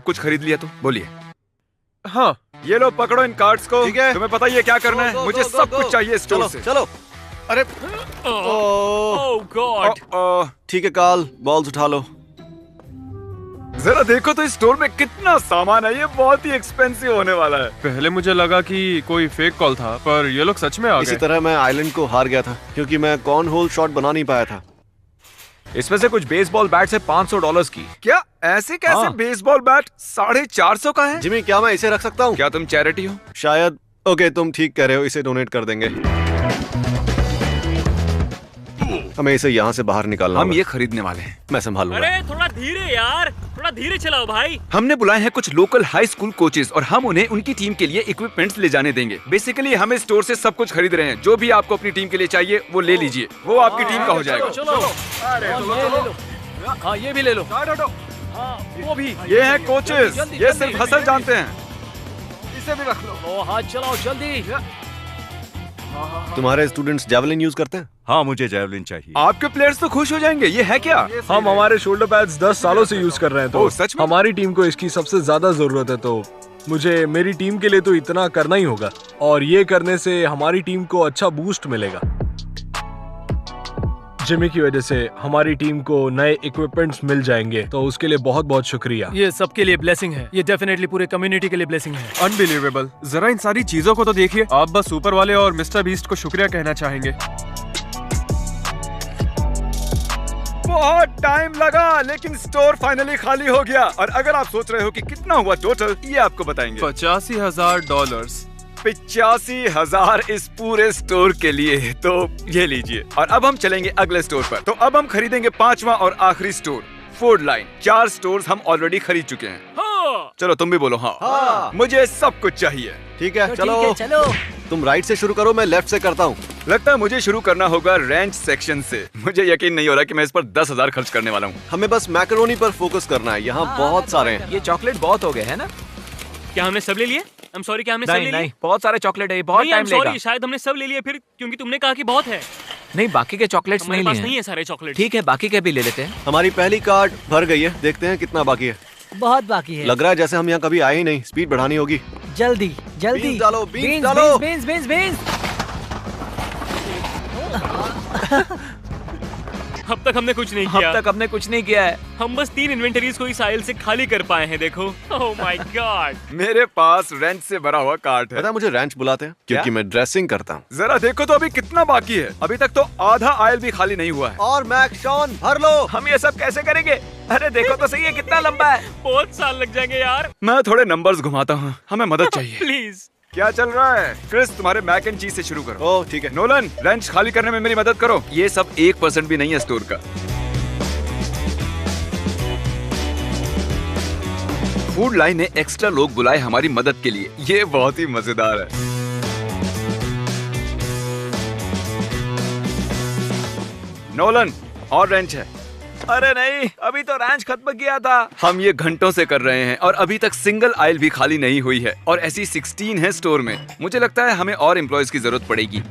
कुछ खरीद लिया तो बोलिए। हाँ, ये लो पकड़ो इन कार्ड्स को। ठीक है। तुम्हें पता ही है क्या करना है। मुझे सब कुछ चाहिए स्टोर से। चलो। अरे ओह गॉड। ठीक है कार्ल, बॉल्स उठा लो। जरा देखो तो इस स्टोर में कितना सामान है। ये बहुत ही एक्सपेंसिव होने वाला है। पहले मुझे लगा कि कोई फेक कॉल था, पर ये लोग सच में आ इसी गए। तरह मैं आइलैंड को हार गया था क्योंकि मैं कॉर्न होल शॉट बना नहीं पाया था। इसमें से कुछ बेसबॉल बैट्स है $500 की। क्या ऐसे कैसे? हाँ। बेसबॉल बैट 450 का है। जिमी, क्या मैं इसे रख सकता हूँ? क्या तुम चैरिटी हो? शायद। ओके, तुम ठीक कह रहे हो, इसे डोनेट कर देंगे। हमें इसे यहाँ से बाहर निकालना हम होगा। ये खरीदने वाले हैं। मैं संभालूंगा। अरे थोड़ा धीरे यार, थोड़ा धीरे चलाओ भाई। हमने बुलाए हैं कुछ लोकल हाई स्कूल कोचेस और हम उन्हें उनकी टीम के लिए इक्विपमेंट्स ले जाने देंगे। बेसिकली हम इस स्टोर से सब कुछ खरीद रहे हैं। जो भी आपको अपनी टीम के लिए चाहिए वो ले लीजिए, वो आपकी टीम का हो जाएगा। चलो ये ले लो। हाँ ये भी ले लो। हाँ वो भी। ये हैं कोचेस, जल्दी, ये जल्दी, सिर्फ हसल जानते हैं। इसे भी रख लो। ओ हाथ चलाओ जल्दी। तुम्हारे स्टूडेंट्स जैवलिन यूज करते हैं? हाँ, मुझे जैवलिन चाहिए। आपके प्लेयर्स तो खुश हो जाएंगे। ये है क्या? हम हमारे शोल्डर पैड्स 10 सालों से यूज कर रहे हैं, तो ओह, सच में? हमारी टीम को इसकी सबसे ज्यादा जरूरत है, तो मुझे मेरी टीम के लिए तो इतना करना ही होगा, और ये करने से हमारी टीम को अच्छा बूस्ट मिलेगा। जिमी की वजह से हमारी टीम को नए इक्विपमेंट्स मिल जाएंगे, तो उसके लिए बहुत बहुत शुक्रिया। ये सबके लिए ब्लेसिंग है। ये डेफिनेटली पूरे कम्युनिटी के लिए ब्लेसिंग है। अनबिलीवेबल। जरा इन सारी चीजों को तो देखिए। आप बस सुपर वाले और मिस्टर बीस्ट को शुक्रिया कहना चाहेंगे। बहुत टाइम लगा, लेकिन स्टोर फाइनली खाली हो गया। और अगर आप सोच रहे हो कि कितना हुआ टोटल, ये आपको बताएंगे। $85,000। 85,000 इस पूरे स्टोर के लिए। तो ये लीजिए। और अब हम चलेंगे अगले स्टोर पर। तो अब हम खरीदेंगे 5वां और आखिरी स्टोर, फूड लाइन। 4 स्टोर्स हम ऑलरेडी खरीद चुके हैं। हाँ। चलो तुम भी बोलो हाँ। हाँ। मुझे सब कुछ चाहिए। ठीक है, तो चलो। ठीक है, चलो। तुम राइट से शुरू करो, मैं लेफ्ट से करता हूँ। लगता है मुझे शुरू करना होगा रेंच सेक्शन से। मुझे यकीन नहीं हो रहा कि मैं इस पर 10,000 खर्च करने वाला हूँ। हमें बस मैकरोनी पर फोकस करना है। यहाँ बहुत सारे हैं। ये चॉकलेट बहुत हो गए है ना? क्या हमने सब ले लिए? I'm sorry, क्या हमने सब ले लिए? बहुत सारे चॉकलेट है, ये बहुत नहीं, टाइम I'm लेगा। sorry, शायद हमने सब ले लिए फिर, क्योंकि तुमने कहा कि बहुत है। नहीं, बाकी के चॉकलेट्स हमारे नहीं पास लिए नहीं हैं। है सारे चॉकलेट। ठीक है, बाकी के भी ले लेते हैं। हमारी पहली कार्ड भर गई है, देखते हैं कितना बाकी है। बहुत बाकी है। लग रहा है जैसे हम यहाँ कभी आए ही नहीं। स्पीड बढ़ानी होगी। जल्दी जल्दी बीन्स डालो, बीन्स बीन्स, डालो। Beans, beans, beans. अब तक हमने कुछ नहीं अब किया। तक हमने कुछ नहीं किया है। हम बस 3 इन्वेंटरीज को इस आयल से खाली कर पाए हैं। देखो। Oh my God. मेरे पास रेंच से भरा हुआ कार्ट है। पता है मुझे रैंच बुलाते हैं क्योंकि मैं ड्रेसिंग करता हूँ। जरा देखो तो अभी कितना बाकी है। अभी तक तो आधा आयल भी खाली नहीं हुआ है। और मैक शॉन भर लो। हम ये सब कैसे करेंगे? अरे देखो तो सही है कितना लंबा है। बहुत साल लग जाएंगे यार। मैं थोड़े नंबर्स घुमाता हूँ, हमें मदद चाहिए। प्लीज। क्या चल रहा है? क्रिस, तुम्हारे मैक एंड चीज से शुरू करो। ओह ठीक है। नोलन, रेंच खाली करने में मेरी मदद करो। ये सब 1% भी नहीं है स्टोर का। फूड लाइन ने एक्स्ट्रा लोग बुलाए हमारी मदद के लिए। ये बहुत ही मजेदार है। नोलन, और रेंच है। अरे नहीं, अभी तो रैंच खत्म किया था। हम ये घंटों से कर रहे हैं और अभी तक सिंगल आयल भी खाली नहीं हुई है। और ऐसी 16 है स्टोर में। मुझे लगता है हमें और एम्प्लॉयज की जरूरत पड़ेगी।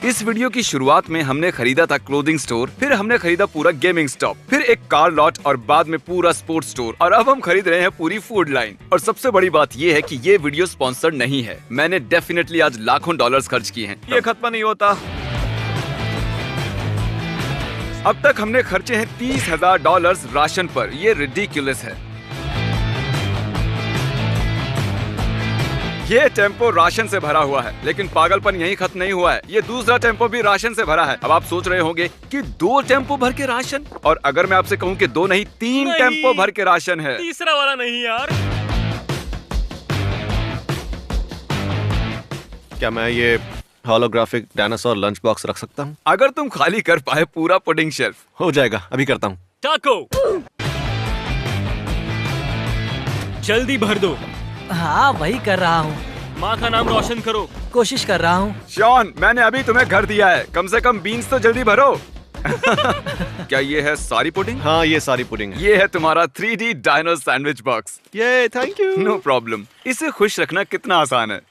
इस वीडियो की शुरुआत में हमने खरीदा था क्लोथिंग स्टोर, फिर हमने खरीदा पूरा गेमिंग स्टॉप, फिर एक कार लॉट और बाद में पूरा स्पोर्ट्स स्टोर, और अब हम खरीद रहे हैं पूरी फूड लाइन। और सबसे बड़ी बात ये है कि ये वीडियो स्पॉन्सर्ड नहीं है। मैंने डेफिनेटली आज लाखों डॉलर्स खर्च किए हैं। ये खत्म नहीं होता। अब तक हमने खर्चे हैं $30,000 राशन पर। ये रिडिकुलस है। ये टेम्पो राशन से भरा हुआ है, लेकिन पागलपन यहीं खत्म नहीं हुआ है। ये दूसरा टेम्पो भी राशन से भरा है। अब आप सोच रहे होंगे कि 2 टेम्पो भर के राशन, और अगर मैं आपसे कहूँ कि 2 नहीं 3 टेम्पो भर के राशन है। तीसरा वाला नहीं यार। क्या मैं ये होलोग्राफिक डायनासोर लंच बॉक्स रख सकता हूँ? अगर तुम खाली कर पाए पूरा पुडिंग शेल्फ। हो जाएगा, अभी करता हूँ। टाको। जल्दी भर दो। हाँ वही कर रहा हूँ। माँ का नाम रोशन करो। कोशिश कर रहा हूँ। शॉन, मैंने अभी तुम्हें घर दिया है, कम से कम बीन्स तो जल्दी भरो। क्या ये है सारी पुडिंग? हाँ ये सारी पुडिंग है। ये है तुम्हारा 3D डायनो सैंडविच बॉक्स। ये थैंक यू। No problem. इसे खुश रखना कितना आसान है।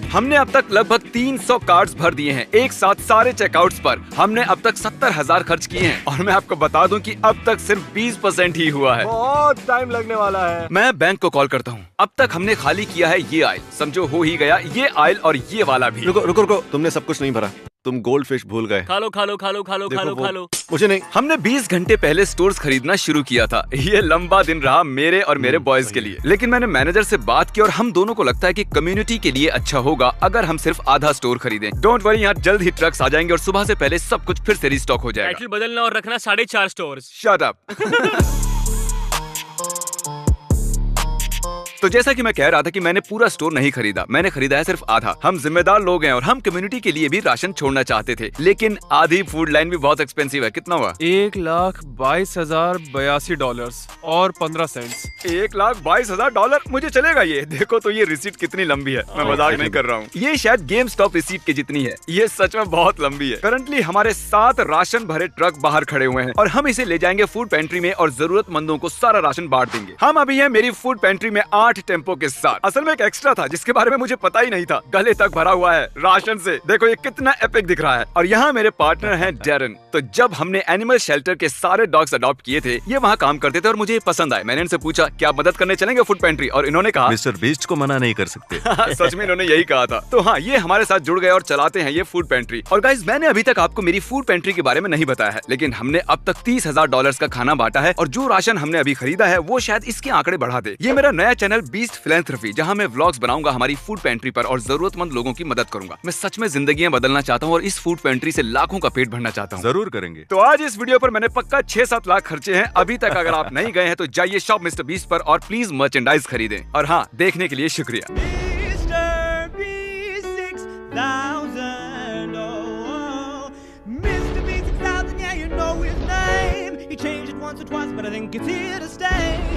हमने अब तक लगभग 300 कार्ड्स भर दिए हैं एक साथ सारे चेकआउट्स पर। हमने अब तक 70,000 खर्च किए हैं और मैं आपको बता दूं कि अब तक सिर्फ 20% ही हुआ है। बहुत टाइम लगने वाला है। मैं बैंक को कॉल करता हूँ। अब तक हमने खाली किया है ये आयल, समझो हो ही गया ये आयल और ये वाला भी। रुको रुको रुको, तुमने सब कुछ नहीं भरा, तुम गोल्ड फिश भूल गए। खा लो खा लो खा लो खा लो खा लो खा लो। मुझे नहीं। हमने 20 घंटे पहले स्टोर्स खरीदना शुरू किया था। ये लंबा दिन रहा मेरे और मेरे बॉयज के लिए, लेकिन मैंने मैनेजर से बात की और हम दोनों को लगता है कि कम्युनिटी के लिए अच्छा होगा अगर हम सिर्फ आधा स्टोर खरीदें। डोंट वरी, यहाँ जल्द ही ट्रक्स आ जाएंगे और सुबह से पहले सब कुछ फिर से रिस्टॉक हो जाएगा। टाइटल बदलना और रखना 4.5 स्टोर्स। Shut up. तो जैसा कि मैं कह रहा था कि मैंने पूरा स्टोर नहीं खरीदा, मैंने खरीदा है सिर्फ आधा। हम जिम्मेदार लोग हैं और हम कम्युनिटी के लिए भी राशन छोड़ना चाहते थे, लेकिन आधी फूड लाइन भी बहुत एक्सपेंसिव है। कितना हुआ? $1,22,082 और 15 सेंट्स। $1,22,000 मुझे चलेगा ये। देखो तो ये रिसीट कितनी लंबी है, मैं मजाक नहीं कर रहा हूँ। ये शायद गेम स्टॉप रिसीट के जितनी है। ये सच में बहुत लंबी है। करंटली हमारे 7 राशन भरे ट्रक बाहर खड़े हुए हैं और हम इसे ले जाएंगे फूड पेंट्री में और जरूरतमंदों को सारा राशन बांट देंगे। हम अभी हैं मेरी फूड पेंट्री में 8 टेम्पो के साथ। असल में एक एक्स्ट्रा था जिसके बारे में मुझे पता ही नहीं था। गले तक भरा हुआ है राशन से। देखो ये कितना एपिक दिख रहा है। और यहाँ मेरे पार्टनर हैं डेरन। तो जब हमने एनिमल शेल्टर के सारे डॉग्स अडॉप्ट किए थे, ये वहाँ काम करते थे और मुझे ये पसंद आए। मैंने इनसे पूछा क्या मदद करने चलेंगे फूड पेंट्री, और इन्होंने कहा मिस्टर बीस्ट को मना नहीं कर सकते। सच में इन्होंने यही कहा था। तो हाँ, ये हमारे साथ जुड़ गए और चलाते हैं ये फूड पेंट्री। और गाइस, मैंने अभी तक आपको मेरी फूड पेंट्री के बारे में नहीं बताया है, लेकिन हमने अब तक $30,000 का खाना बांटा है और जो राशन हमने अभी खरीदा है वो शायद इसके आंकड़े बढ़ा दे। ये मेरा नया चैनल बीस्ट फिलैंथ्रोपी, जहाँ मैं व्लॉग्स बनाऊंगा हमारी फूड पेंट्री पर और जरूरतमंद लोगों की मदद करूंगा। मैं सच में जिंदगियां बदलना चाहता हूँ और इस फूड पेंट्री से लाखों का पेट भरना चाहता हूँ। जरूर करेंगे। तो आज इस वीडियो पर मैंने पक्का 6-7 लाख खर्चे हैं अभी तक। अगर आप नहीं गए हैं तो जाइए शॉप मिस्टर बीस्ट पर और प्लीज मर्चेंडाइज खरीदें। और हाँ, देखने के लिए शुक्रिया। Mr. B6000, oh, Mr. B6000, yeah, you know his name. He changed it once or twice, but I think it's here to stay.